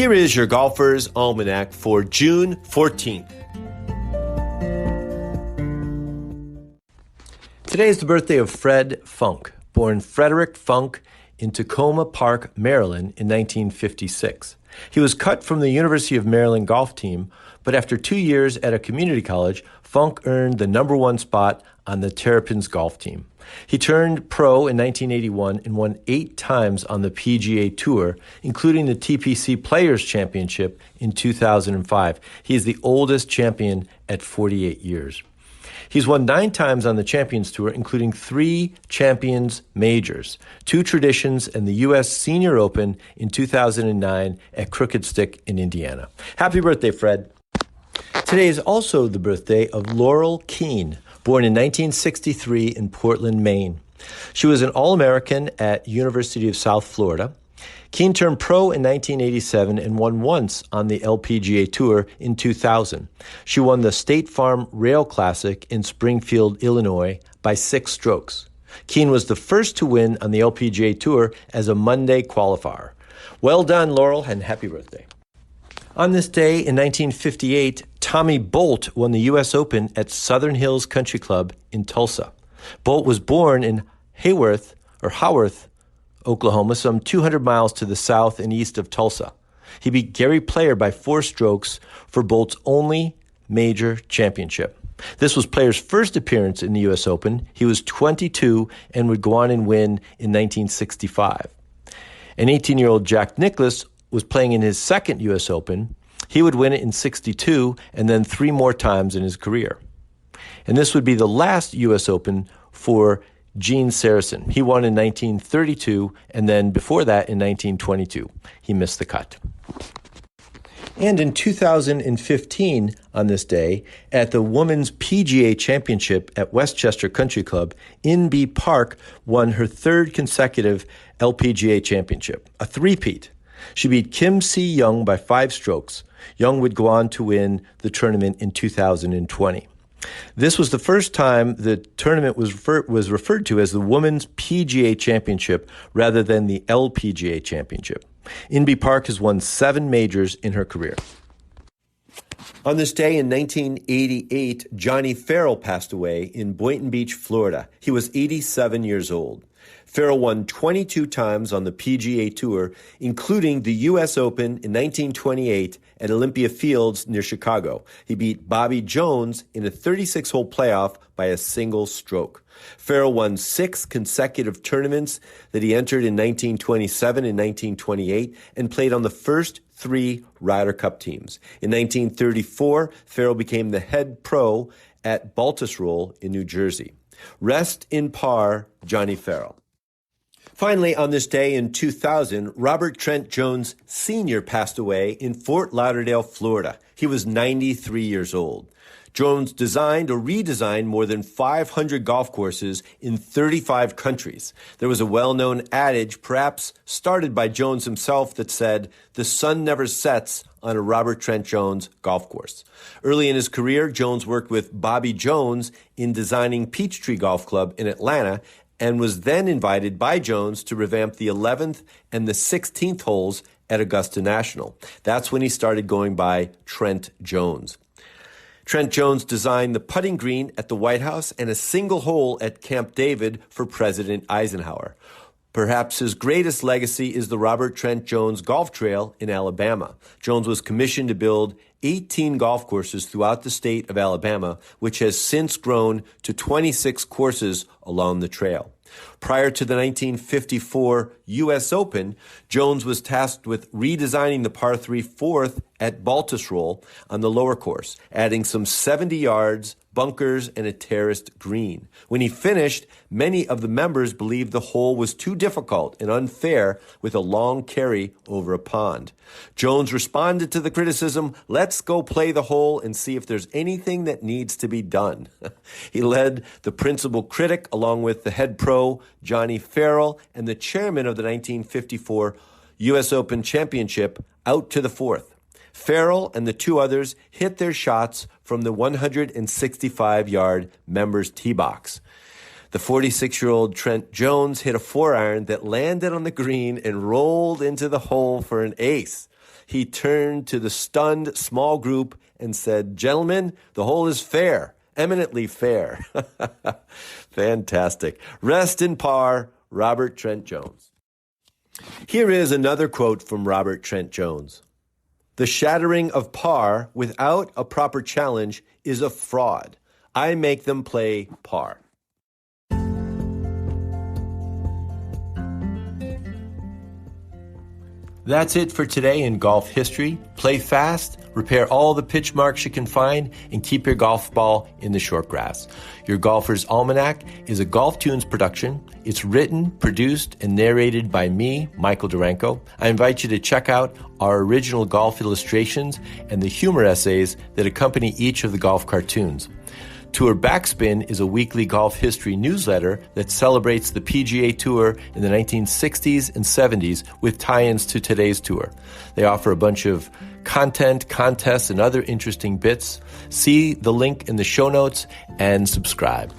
Here is your Golfer's Almanac for June 14th. Today is the birthday of Fred Funk, born Frederick Funk in Tacoma Park, Maryland in 1956. He was cut from the University of Maryland golf team, but after 2 years at a community college, Funk earned the number one spot on the Terrapins golf team. He turned pro in 1981 and won 8 times on the PGA Tour, including the TPC Players Championship in 2005. He is the oldest champion at 48 years. He's won 9 times on the Champions Tour, including 3 Champions Majors, 2 Traditions, and the U.S. Senior Open in 2009 at Crooked Stick in Indiana. Happy birthday, Fred. Today is also the birthday of Laurel Kean, born in 1963 in Portland, Maine. She was an All-American at University of South Florida. Kean turned pro in 1987 and won once on the LPGA Tour in 2000. She won the State Farm Rail Classic in Springfield, Illinois by 6 strokes. Kean was the first to win on the LPGA Tour as a Monday qualifier. Well done, Laurel, and happy birthday. On this day in 1958, Tommy Bolt won the U.S. Open at Southern Hills Country Club in Tulsa. Bolt was born in Haworth, Oklahoma, some 200 miles to the south and east of Tulsa. He beat Gary Player by 4 strokes for Bolt's only major championship. This was Player's first appearance in the U.S. Open. He was 22 and would go on and win in 1965. An 18-year-old Jack Nicklaus was playing in his second U.S. Open. He would win it in 62 and then 3 more times in his career. And this would be the last U.S. Open for Gene Sarazen. He won in 1932, and then before that in 1922. He missed the cut. And in 2015, on this day, at the Women's PGA Championship at Westchester Country Club, Inbee Park won her 3rd consecutive LPGA Championship, a three-peat. She beat Kim Si-young by 5 strokes. Young would go on to win the tournament in 2020. This was the first time the tournament was referred to as the Women's PGA Championship rather than the LPGA Championship. Inbee Park has won 7 majors in her career. On this day in 1988, Johnny Farrell passed away in Boynton Beach, Florida. He was 87 years old. Farrell won 22 times on the PGA Tour, including the U.S. Open in 1928 at Olympia Fields near Chicago. He beat Bobby Jones in a 36-hole playoff by a single stroke. Farrell won 6 consecutive tournaments that he entered in 1927 and 1928 and played on the first 3 Ryder Cup teams. In 1934, Farrell became the head pro at Baltusrol in New Jersey. Rest in par, Johnny Farrell. Finally, on this day in 2000, Robert Trent Jones Sr. passed away in Fort Lauderdale, Florida. He was 93 years old. Jones designed or redesigned more than 500 golf courses in 35 countries. There was a well-known adage, perhaps started by Jones himself, that said, "The sun never sets on a Robert Trent Jones golf course." Early in his career, Jones worked with Bobby Jones in designing Peachtree Golf Club in Atlanta and was then invited by Jones to revamp the 11th and the 16th holes at Augusta National. That's when he started going by Trent Jones. Trent Jones designed the putting green at the White House and a single hole at Camp David for President Eisenhower. Perhaps his greatest legacy is the Robert Trent Jones Golf Trail in Alabama. Jones was commissioned to build 18 golf courses throughout the state of Alabama, which has since grown to 26 courses along the trail. Prior to the 1954 U.S. Open, Jones was tasked with redesigning the par 3 fourth at Baltusrol on the lower course, adding some 70 yards, bunkers, and a terraced green. When he finished, many of the members believed the hole was too difficult and unfair with a long carry over a pond. Jones responded to the criticism, "Let's go play the hole and see if there's anything that needs to be done." He led the principal critic along with the head pro, Johnny Farrell, and the chairman of the 1954 U.S. Open Championship out to the fourth. Farrell and the 2 others hit their shots from the 165-yard members' tee box. The 46-year-old Trent Jones hit a 4-iron that landed on the green and rolled into the hole for an ace. He turned to the stunned small group and said, "Gentlemen, the hole is fair, eminently fair." Fantastic. Rest in par, Robert Trent Jones. Here is another quote from Robert Trent Jones. "The shattering of par without a proper challenge is a fraud. I make them play par." That's it for today in golf history. Play fast, repair all the pitch marks you can find, and keep your golf ball in the short grass. Your Golfer's Almanac is a GolfToons production. It's written, produced, and narrated by me, Michael Duranko. I invite you to check out our original golf illustrations and the humor essays that accompany each of the golf cartoons. Tour Backspin is a weekly golf history newsletter that celebrates the PGA Tour in the 1960s and 70s with tie-ins to today's tour. They offer a bunch of content, contests, and other interesting bits. See the link in the show notes and subscribe.